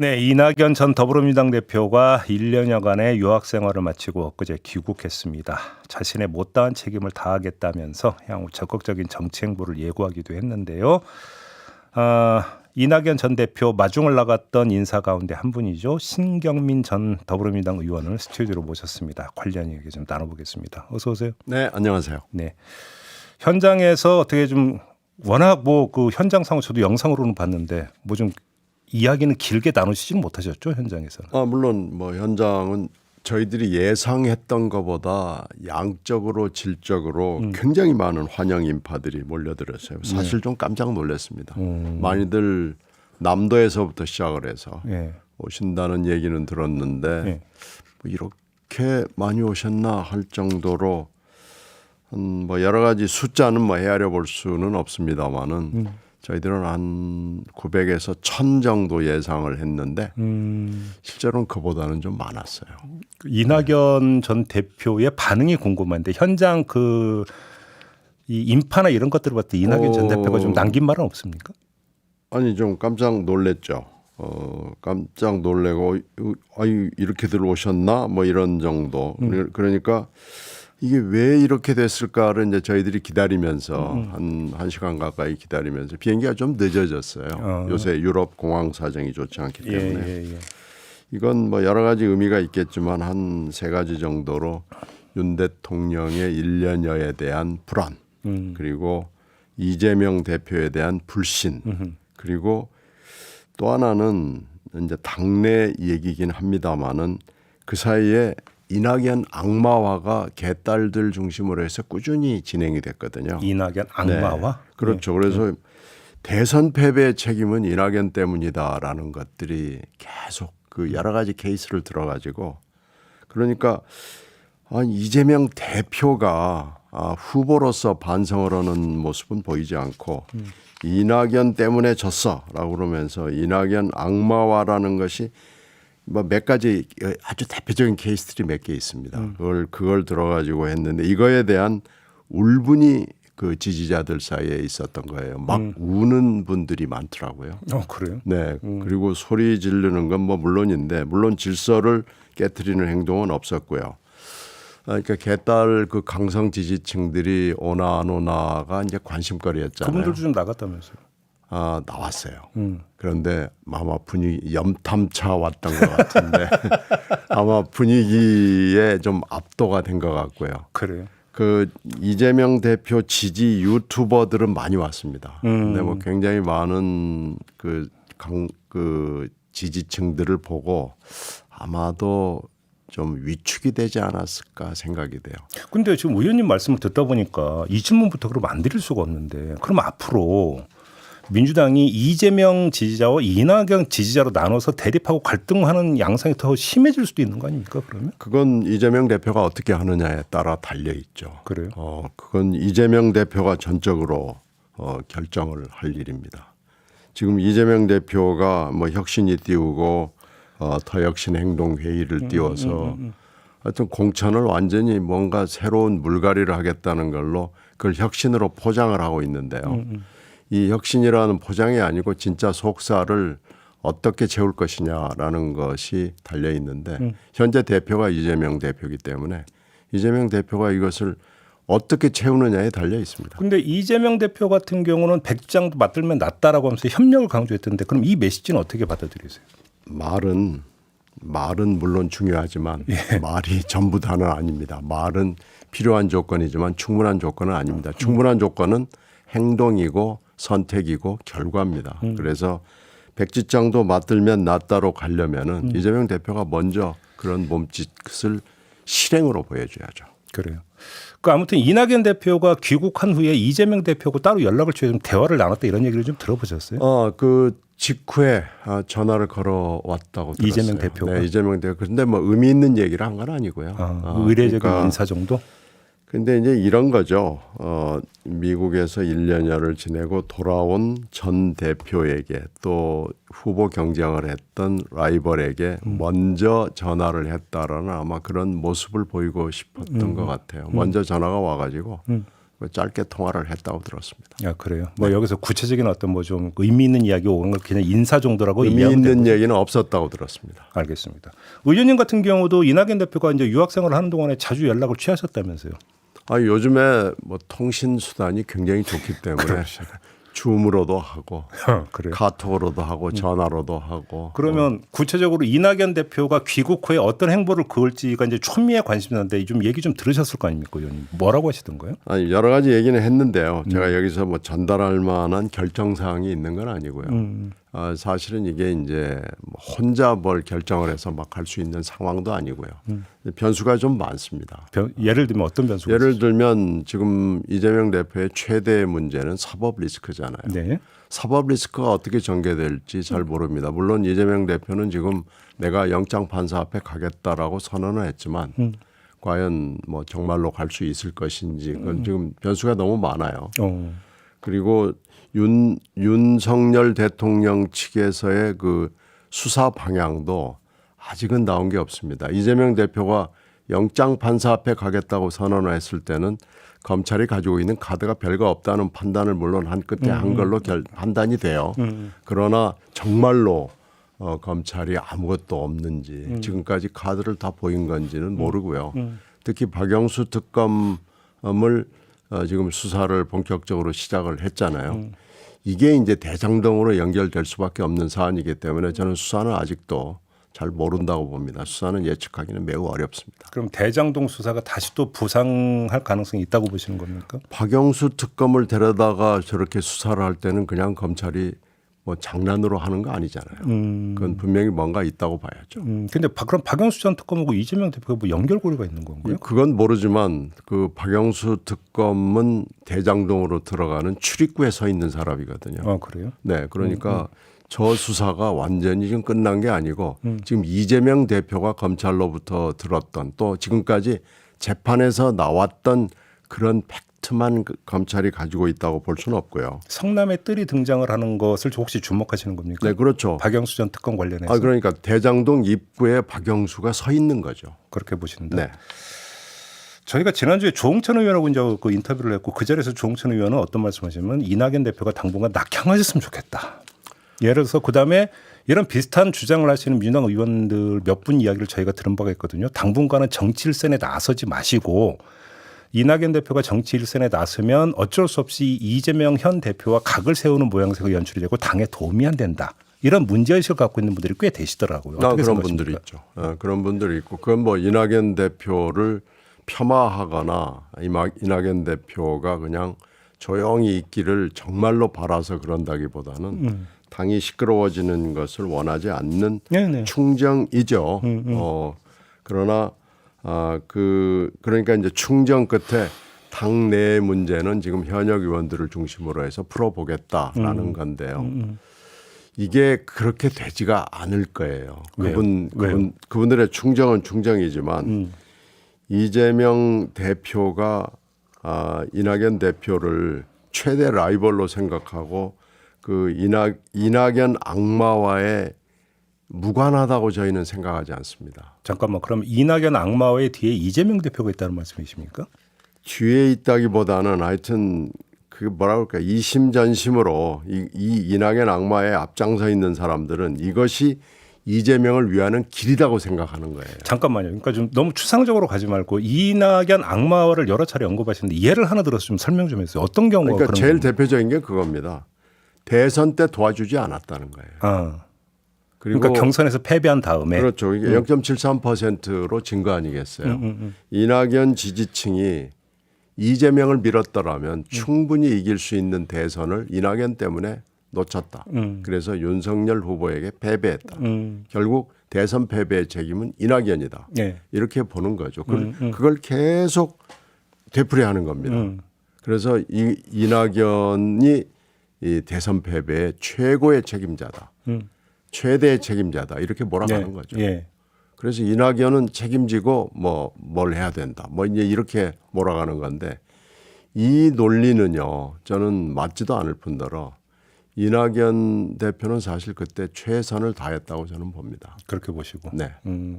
네, 이낙연 전 더불어민주당 대표가 1년여간의 유학 생활을 마치고 엊그제 귀국했습니다. 자신의 못다한 책임을 다하겠다면서 향후 적극적인 정치 행보를 예고하기도 했는데요. 이낙연 전 대표 마중을 나갔던 인사 가운데 한 분이죠. 신경민 전 더불어민주당 의원을 스튜디오로 모셨습니다. 관련 얘기 좀 나눠보겠습니다. 어서 오세요. 네, 안녕하세요. 네, 현장에서 어떻게 좀 워낙 그 현장 상황 저도 영상으로는 봤는데 좀 이야기는 길게 나누시지는 못하셨죠, 현장에서는? 물론 현장은 저희들이 예상했던 것보다 양적으로 질적으로 굉장히 많은 환영 인파들이 몰려들었어요. 사실 좀 깜짝 놀랐습니다. 많이들 남도에서부터 시작을 해서 오신다는 얘기는 들었는데 이렇게 많이 오셨나 할 정도로 여러 가지 숫자는 헤아려 볼 수는 없습니다만은 저희들은 한 900에서 1000 정도 예상을 했는데 실제로는 그보다는 좀 많았어요. 이낙연 전 대표의 반응이 궁금한데 현장 이 인파나 이런 것들을 봤을 때 이낙연 전 대표가 좀 남긴 말은 없습니까? 아니 좀 깜짝 놀랐죠. 깜짝 놀래고 아유 이렇게들 오셨나 이런 정도. 그러니까 이게 왜 이렇게 됐을까를 이제 저희들이 기다리면서 한 시간 가까이 기다리면서 비행기가 좀 늦어졌어요. 요새 유럽 공항 사정이 좋지 않기 때문에 이건 여러 가지 의미가 있겠지만 한 3가지 정도로 윤 대통령의 1년여에 대한 불안 그리고 이재명 대표에 대한 불신 그리고 또 하나는 이제 당내 얘기긴 합니다만은 그 사이에 이낙연 악마화가 개딸들 중심으로 해서 꾸준히 진행이 됐거든요. 이낙연 악마화? 네. 그렇죠. 그래서 대선 패배의 책임은 이낙연 때문이다라는 것들이 계속 여러 가지 케이스를 들어가지고 그러니까 이재명 대표가 후보로서 반성을 하는 모습은 보이지 않고 이낙연 때문에 졌어라고 그러면서 이낙연 악마화라는 것이 몇 가지 아주 대표적인 케이스들이 몇 개 있습니다. 그걸 들어가지고 했는데 이거에 대한 울분이 그 지지자들 사이에 있었던 거예요. 막 우는 분들이 많더라고요. 그래요? 네. 그리고 소리 지르는 건 물론인데 물론 질서를 깨트리는 행동은 없었고요. 그러니까 개딸 강성 지지층들이 오나 안 오나가 이제 관심거리였잖아요. 그분들도 좀 나갔다면서요? 나왔어요. 그런데 아마 분위기 염탐차 왔던 것 같은데 아마 분위기에 좀 압도가 된 것 같고요. 그래요? 이재명 대표 지지 유튜버들은 많이 왔습니다. 근데 굉장히 많은 지지층들을 보고 아마도 좀 위축이 되지 않았을까 생각이 돼요. 근데 지금 의원님 말씀을 듣다 보니까 이 질문부터 그러면 안 드릴 수가 없는데 그럼 앞으로 민주당이 이재명 지지자와 이낙연 지지자로 나눠서 대립하고 갈등하는 양상이 더 심해질 수도 있는 거 아닙니까? 그러면? 그건 이재명 대표가 어떻게 하느냐에 따라 달려 있죠. 그래요? 그건 이재명 대표가 전적으로 결정을 할 일입니다. 지금 이재명 대표가 혁신이 띄우고 더 혁신 행동 회의를 띄워서 하여튼 공천을 완전히 뭔가 새로운 물갈이를 하겠다는 걸로 그걸 혁신으로 포장을 하고 있는데요. 이 혁신이라는 포장이 아니고 진짜 속살을 어떻게 채울 것이냐라는 것이 달려 있는데 현재 대표가 이재명 대표이기 때문에 이재명 대표가 이것을 어떻게 채우느냐에 달려 있습니다. 근데 이재명 대표 같은 경우는 100장도 맞들면 낫다라고 하면서 협력을 강조했던데 그럼 이 메시지는 어떻게 받아들이세요? 말은 물론 중요하지만 말이 전부 다는 아닙니다. 말은 필요한 조건이지만 충분한 조건은 아닙니다. 충분한 조건은 행동이고 선택이고 결과입니다. 그래서 100지장도 맞들면 낫다로 가려면은 이재명 대표가 먼저 그런 몸짓을 실행으로 보여줘야죠. 그래요. 아무튼 이낙연 대표가 귀국한 후에 이재명 대표하고 따로 연락을 취해 좀 대화를 나눴다 이런 얘기를 좀 들어보셨어요? 그 직후에 전화를 걸어왔다고 들었어요. 이재명 대표가? 네, 이재명 대표. 그런데 의미 있는 얘기를 한 건 아니고요. 의례적인 그러니까 인사 정도? 근데 이제 이런 거죠. 미국에서 1년여를 지내고 돌아온 전 대표에게 또 후보 경쟁을 했던 라이벌에게 먼저 전화를 했다라는 아마 그런 모습을 보이고 싶었던 것 같아요. 먼저 전화가 와가지고 짧게 통화를 했다고 들었습니다. 아, 그래요. 뭐 여기서 구체적인 어떤 뭐 좀 의미 있는 이야기 오는 걸 그냥 인사 정도라고 의미 이해하면 있는 되는 얘기는 없었다고 들었습니다. 알겠습니다. 의원님 같은 경우도 이낙연 대표가 이제 유학생활을 하는 동안에 자주 연락을 취하셨다면서요. 요즘에 뭐 통신 수단이 굉장히 좋기 때문에 줌으로도 하고 그래요. 카톡으로도 하고 전화로도 하고. 그러면 구체적으로 이낙연 대표가 귀국 후에 어떤 행보를 그을지가 이제 촌미에 관심이 나는데 좀 얘기 좀 들으셨을 거 아닙니까, 의원님? 뭐라고 하시던가요? 아니 여러 가지 얘기는 했는데요. 제가 여기서 뭐 전달할 만한 결정 사항이 있는 건 아니고요. 사실은 이게 이제 뭐 혼자 뭘 결정을 해서 막 할 수 있는 상황도 아니고요. 변수가 좀 많습니다. 예를 들면 어떤 변수가 예를 들면 지금 이재명 대표의 최대 문제는 사법 리스크잖아요. 네. 사법 리스크가 어떻게 전개될지 잘 모릅니다. 물론 이재명 대표는 지금 내가 영장 판사 앞에 가겠다라고 선언을 했지만 과연 뭐 정말로 갈 수 있을 것인지 그건 지금 변수가 너무 많아요. 그리고 윤석열 대통령 측에서의 그 수사 방향도 아직은 나온 게 없습니다. 이재명 대표가 영장 판사 앞에 가겠다고 선언을 했을 때는 검찰이 가지고 있는 카드가 별거 없다는 판단을 물론 한 끝에 한 걸로 판단이 돼요. 그러나 정말로 검찰이 아무것도 없는지 지금까지 카드를 다 보인 건지는 모르고요. 특히 박영수 특검을 지금 수사를 본격적으로 시작을 했잖아요. 이게 이제 대장동으로 연결될 수밖에 없는 사안이기 때문에 저는 수사는 아직도 잘 모른다고 봅니다. 수사는 예측하기는 매우 어렵습니다. 그럼 대장동 수사가 다시 또 부상할 가능성이 있다고 보시는 겁니까? 박영수 특검을 데려다가 저렇게 수사를 할 때는 그냥 검찰이 뭐 장난으로 하는 거 아니잖아요. 그건 분명히 뭔가 있다고 봐야죠. 근데 그럼 박영수 전 특검하고 이재명 대표가 뭐 연결고리가 있는 건가요? 그건 모르지만 그 박영수 특검은 대장동으로 들어가는 출입구에 서 있는 사람이거든요. 아, 그래요? 네, 그러니까 저 수사가 완전히 지금 끝난 게 아니고 지금 이재명 대표가 검찰로부터 들었던 또 지금까지 재판에서 나왔던 그런 팩트만 검찰이 가지고 있다고 볼 수는 없고요. 성남의 뜰이 등장을 하는 것을 혹시 주목하시는 겁니까? 네, 그렇죠. 박영수 전 특검 관련해서. 그러니까 대장동 입구에 박영수가 서 있는 거죠. 그렇게 보시는다. 네. 저희가 지난주에 조홍천 의원하고 이제 그 인터뷰를 했고 그 자리에서 조홍천 의원은 어떤 말씀하시면 이낙연 대표가 당분간 낙향하셨으면 좋겠다. 예를 들어서 그다음에 이런 비슷한 주장을 하시는 민주당 의원들 몇 분 이야기를 저희가 들은 바가 있거든요. 당분간은 정치 일선에 나서지 마시고 이낙연 대표가 정치 일선에 나서면 어쩔 수 없이 이재명 현 대표와 각을 세우는 모양새가 연출이 되고 당에 도움이 안 된다. 이런 문제의식을 갖고 있는 분들이 꽤 되시더라고요. 어떻게 그런 생각하십니까? 분들이 있죠. 그런 분들이 있고 그건 뭐 이낙연 대표를 폄하하거나 이낙연 대표가 그냥 조용히 있기를 정말로 바라서 그런다기보다는 당이 시끄러워지는 것을 원하지 않는 네네. 충정이죠. 그러나 그러니까 이제 충정 끝에 당 내 문제는 지금 현역 의원들을 중심으로 해서 풀어보겠다라는 건데요. 이게 그렇게 되지가 않을 거예요. 그분들의 충정은 충정이지만 이재명 대표가 이낙연 대표를 최대 라이벌로 생각하고 그 이낙연 악마와의 무관하다고 저희는 생각하지 않습니다. 잠깐만 그럼 이낙연 악마의 뒤에 이재명 대표가 있다는 말씀이십니까? 뒤에 있다기보다는 하여튼 그 뭐라 그럴까 이심전심으로 이 이낙연 악마에 앞장서 있는 사람들은 이것이 이재명을 위하는 길이라고 생각하는 거예요. 잠깐만요. 그러니까 좀 너무 추상적으로 가지 말고 이낙연 악마를 여러 차례 언급하시는데 예를 하나 들어서 좀 설명 좀 해주세요. 어떤 경우가 그러니까 그런 제일 겁니까? 대표적인 게 그겁니다. 대선 때 도와주지 않았다는 거예요. 그리고 그러니까 경선에서 패배한 다음에 그렇죠. 이게 0.73%로 진 거 아니겠어요. 이낙연 지지층이 이재명을 밀었더라면 충분히 이길 수 있는 대선을 이낙연 때문에 놓쳤다. 그래서 윤석열 후보에게 패배했다. 결국 대선 패배의 책임은 이낙연이다. 네. 이렇게 보는 거죠. 그걸 계속 되풀이하는 겁니다. 그래서 이낙연이 이 대선 패배의 최고의 책임자다. 최대의 책임자다. 이렇게 몰아가는 네. 거죠. 예. 그래서 이낙연은 책임지고 뭘 해야 된다. 이제 이렇게 몰아가는 건데 이 논리는요. 저는 맞지도 않을 뿐더러 이낙연 대표는 사실 그때 최선을 다했다고 저는 봅니다. 그렇게 보시고. 네.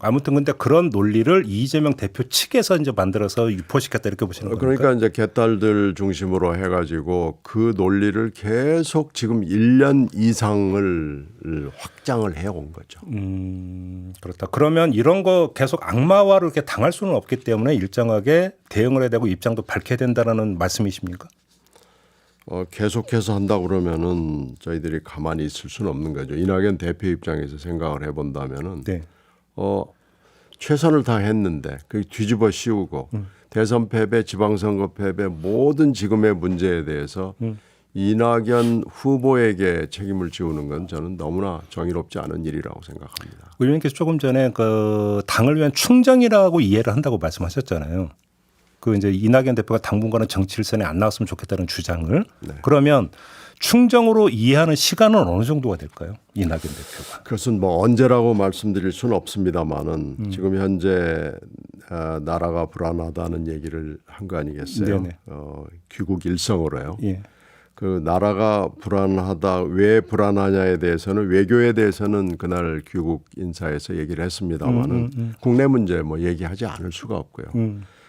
아무튼 근데 그런 논리를 이재명 대표 측에서 이제 만들어서 유포시켰다 이렇게 보시는 겁니까? 그러니까 이제 개딸들 중심으로 해가지고 그 논리를 계속 지금 1년 이상을 확장을 해온 거죠. 그렇다. 그러면 이런 거 계속 악마화를 이렇게 당할 수는 없기 때문에 일정하게 대응을 해야 되고 입장도 밝혀야 된다는 말씀이십니까? 계속해서 한다 그러면은 저희들이 가만히 있을 수는 없는 거죠. 이낙연 대표 입장에서 생각을 해본다면은 네. 최선을 다했는데 그 뒤집어 씌우고 대선 패배, 지방선거 패배 모든 지금의 문제에 대해서 이낙연 후보에게 책임을 지우는 건 저는 너무나 정의롭지 않은 일이라고 생각합니다. 의원님께서 조금 전에 그 당을 위한 충정이라고 이해를 한다고 말씀하셨잖아요. 그 이제 이낙연 대표가 당분간은 정치 일선에 안 나왔으면 좋겠다는 주장을. 네. 그러면 충정으로 이해하는 시간은 어느 정도가 될까요? 이낙연 대표가. 그것은 뭐 언제라고 말씀드릴 수는 없습니다만은 지금 현재 나라가 불안하다는 얘기를 한 거 아니겠어요? 네네. 귀국 일성으로요. 예. 그 나라가 불안하다 왜 불안하냐에 대해서는 외교에 대해서는 그날 귀국 인사에서 얘기를 했습니다만은 국내 문제 뭐 얘기하지 않을 수가 없고요.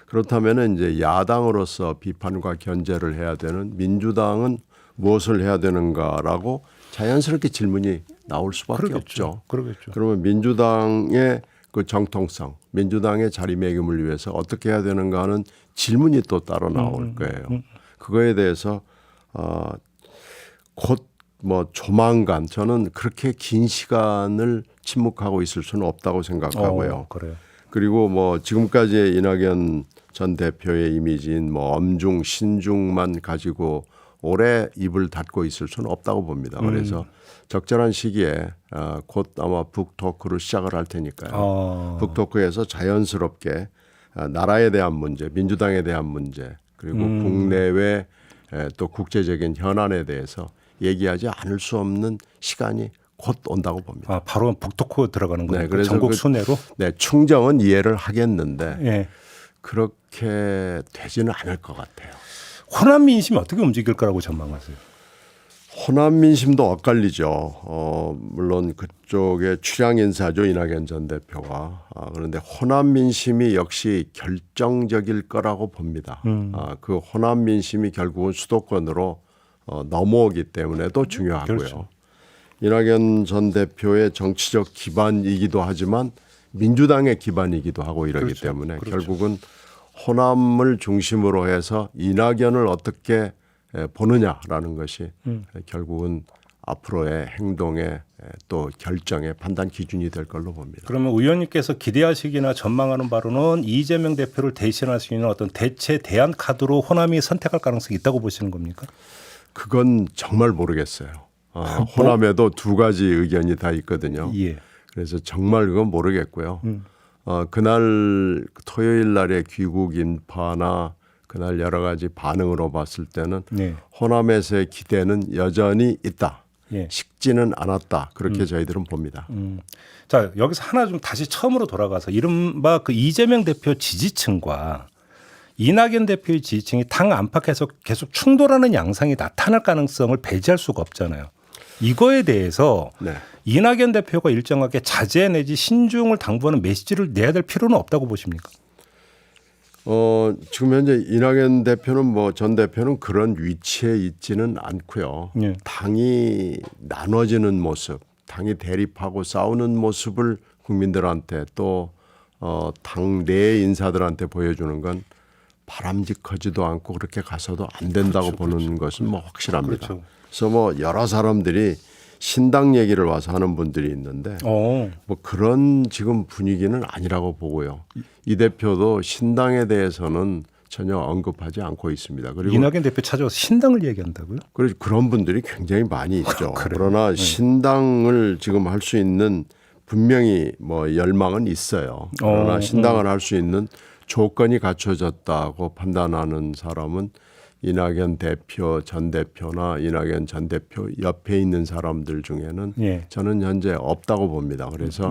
그렇다면은 이제 야당으로서 비판과 견제를 해야 되는 민주당은 무엇을 해야 되는가라고 자연스럽게 질문이 나올 수밖에 없죠. 그러겠죠. 그러면 민주당의 그 정통성, 민주당의 자리매김을 위해서 어떻게 해야 되는가 하는 질문이 또 따로 나올 거예요. 그거에 대해서 곧 뭐 조만간 저는 그렇게 긴 시간을 침묵하고 있을 수는 없다고 생각하고요. 그래요. 그리고 뭐 지금까지의 이낙연 전 대표의 이미지인 뭐 엄중, 신중만 가지고 오래 입을 닫고 있을 수는 없다고 봅니다. 그래서 적절한 시기에 곧 아마 북토크를 시작을 할 테니까요. 북토크에서 자연스럽게 나라에 대한 문제, 민주당에 대한 문제, 그리고 국내외 또 국제적인 현안에 대해서 얘기하지 않을 수 없는 시간이 곧 온다고 봅니다. 바로 북토크 들어가는 거예요. 네, 그래서 전국 순회로. 네, 충정은 이해를 하겠는데 예. 그렇게 되지는 않을 것 같아요. 호남 민심이 어떻게 움직일 거라고 전망하세요? 호남 민심도 엇갈리죠. 물론 그쪽에 출향 인사죠, 이낙연 전 대표가. 그런데 호남 민심이 역시 결정적일 거라고 봅니다. 그 호남 민심이 결국은 수도권으로 넘어오기 때문에 또 중요하고요. 그렇죠. 이낙연 전 대표의 정치적 기반이기도 하지만 민주당의 기반이기도 하고 이러기 그렇죠. 때문에 그렇죠. 결국은 호남을 중심으로 해서 이낙연을 어떻게 보느냐라는 것이 결국은 앞으로의 행동의 또 결정의 판단 기준이 될 걸로 봅니다. 그러면 의원님께서 기대하시기나 전망하는 바로는 이재명 대표를 대신할 수 있는 어떤 대체 대안 카드로 호남이 선택할 가능성이 있다고 보시는 겁니까? 그건 정말 모르겠어요. 호남에도 두 가지 의견이 다 있거든요. 예. 그래서 정말 그건 모르겠고요. 그날 토요일 날의 귀국 인파나 그날 여러 가지 반응으로 봤을 때는 네. 호남에서의 기대는 여전히 있다. 예. 식지는 않았다. 그렇게 저희들은 봅니다. 자, 여기서 하나 좀 다시 처음으로 돌아가서 이른바 그 이재명 대표 지지층과 이낙연 대표의 지지층이 당 안팎에서 계속 충돌하는 양상이 나타날 가능성을 배제할 수가 없잖아요. 이거에 대해서 네. 이낙연 대표가 일정하게 자제 내지 신중을 당부하는 메시지를 내야 될 필요는 없다고 보십니까? 지금 현재 이낙연 대표는 뭐 전 대표는 그런 위치에 있지는 않고요. 예. 당이 나눠지는 모습, 당이 대립하고 싸우는 모습을 국민들한테 또 당 내 인사들한테 보여주는 건 바람직하지도 않고 그렇게 가서도 안 된다고 보는 것은 뭐 확실합니다. 그렇죠. 그래서 뭐 여러 사람들이 신당 얘기를 와서 하는 분들이 있는데 뭐 그런 지금 분위기는 아니라고 보고요. 이 대표도 신당에 대해서는 전혀 언급하지 않고 있습니다. 그리고 이낙연 대표 찾아와서 신당을 얘기한다고요? 그런 분들이 굉장히 많이 있죠. 그러나 신당을 지금 할 수 있는 분명히 뭐 열망은 있어요. 그러나 신당을 할 수 있는 조건이 갖춰졌다고 판단하는 사람은 이낙연 대표 전 대표나 이낙연 전 대표 옆에 있는 사람들 중에는 예. 저는 현재 없다고 봅니다. 그래서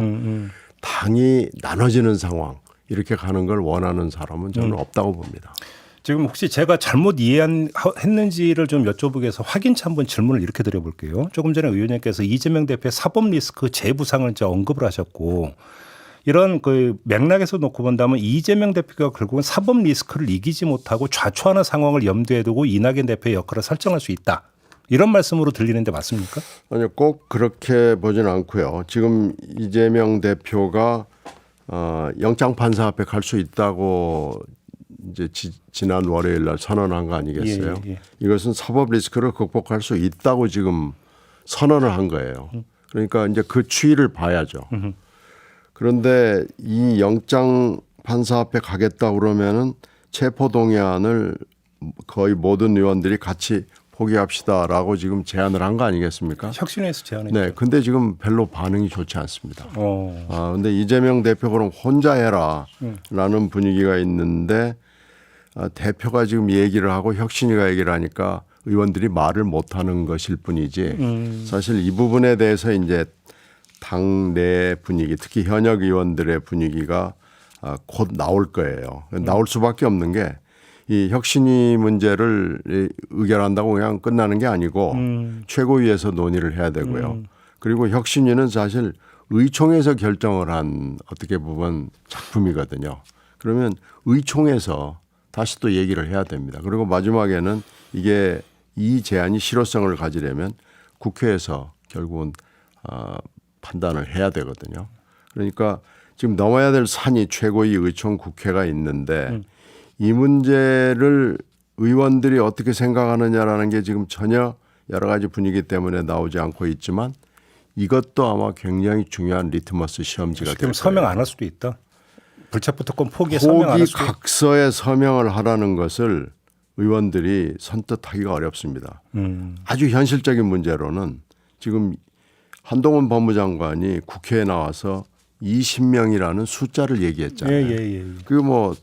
당이 나눠지는 상황 이렇게 가는 걸 원하는 사람은 저는 없다고 봅니다. 지금 혹시 제가 잘못 이해했는지를 좀 여쭤보기 위해서 확인치 한번 질문을 이렇게 드려볼게요. 조금 전에 의원님께서 이재명 대표의 사법 리스크 재부상을 이제 언급을 하셨고 이런 그 맥락에서 놓고 본다면 이재명 대표가 결국은 사법 리스크를 이기지 못하고 좌초하는 상황을 염두에 두고 이낙연 대표의 역할을 설정할 수 있다. 이런 말씀으로 들리는데 맞습니까? 아니요, 꼭 그렇게 보지는 않고요. 지금 이재명 대표가 영장 판사 앞에 갈 수 있다고 이제 지난 월요일 날 선언한 거 아니겠어요? 예. 이것은 사법 리스크를 극복할 수 있다고 지금 선언을 한 거예요. 그러니까 이제 그 추이를 봐야죠. 그런데 이 영장 판사 앞에 가겠다 그러면은 체포 동의안을 거의 모든 의원들이 같이 포기합시다라고 지금 제안을 한 거 아니겠습니까? 혁신위에서 제안했죠. 네, 근데 지금 별로 반응이 좋지 않습니다. 어. 근데 이재명 대표 그럼 혼자 해라라는 분위기가 있는데 대표가 지금 얘기를 하고 혁신위가 얘기를 하니까 의원들이 말을 못하는 것일 뿐이지 사실 이 부분에 대해서 이제 당내 분위기 특히 현역 의원들의 분위기가 곧 나올 거예요. 나올 수밖에 없는 게 이 혁신위 문제를 의결한다고 그냥 끝나는 게 아니고 최고위에서 논의를 해야 되고요. 그리고 혁신위는 사실 의총에서 결정을 한 어떻게 보면 작품이거든요. 그러면 의총에서 다시 또 얘기를 해야 됩니다. 그리고 마지막에는 이게 이 제안이 실효성을 가지려면 국회에서 결국은 판단을 해야 되거든요. 그러니까 지금 넘어야 될 산이 최고위 의총 국회가 있는데 이 문제를 의원들이 어떻게 생각하느냐라는 게 지금 전혀 여러 가지 분위기 때문에 나오지 않고 있지만 이것도 아마 굉장히 중요한 리트머스 시험지가 될 거예요. 서명 안 할 수도 있다. 불체포특권 포기에 서명 안 할 수도 있다. 각서에 서명을 하라는 것을 의원들이 선뜻하기가 어렵습니다. 아주 현실적인 문제로는 지금 한동훈 법무장관이 국회에 나와서 20명이라는 숫자를 얘기했잖아요. 예. 그리고 뭐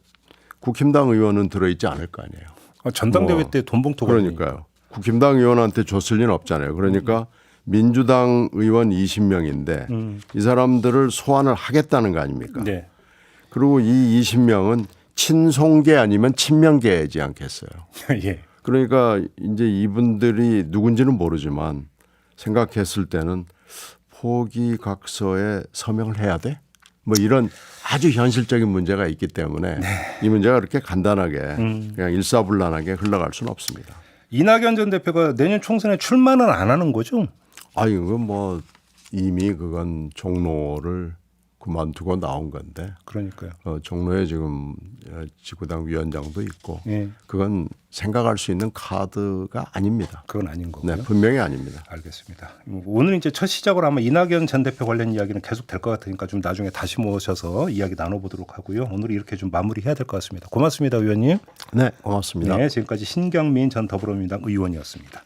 국힘당 의원은 들어있지 않을 거 아니에요. 전당대회 때 돈봉투가 그러니까요. 국힘당 의원한테 줬을 리는 없잖아요. 그러니까 민주당 의원 20명인데 이 사람들을 소환을 하겠다는 거 아닙니까? 네. 그리고 이 20명은 친송계 아니면 친명계이지 않겠어요. 예. 그러니까 이제 이분들이 누군지는 모르지만 생각했을 때는 포기각서에 서명을 해야 돼? 뭐 이런 아주 현실적인 문제가 있기 때문에 이 문제가 그렇게 간단하게 그냥 일사불란하게 흘러갈 수는 없습니다. 이낙연 전 대표가 내년 총선에 출마는 안 하는 거죠? 이건 뭐 이미 그건 종로를 그만두고 나온 건데 그러니까요. 종로에 지금 지구당 위원장도 있고 예. 그건 생각할 수 있는 카드가 아닙니다. 그건 아닌 거고요. 네, 분명히 아닙니다. 알겠습니다. 오늘 이제 첫 시작으로 아마 이낙연 전 대표 관련 이야기는 계속 될 것 같으니까 좀 나중에 다시 모셔서 이야기 나눠보도록 하고요. 오늘 이렇게 좀 마무리해야 될 것 같습니다. 고맙습니다, 의원님. 네, 고맙습니다. 네, 지금까지 신경민 전 더불어민주당 의원이었습니다.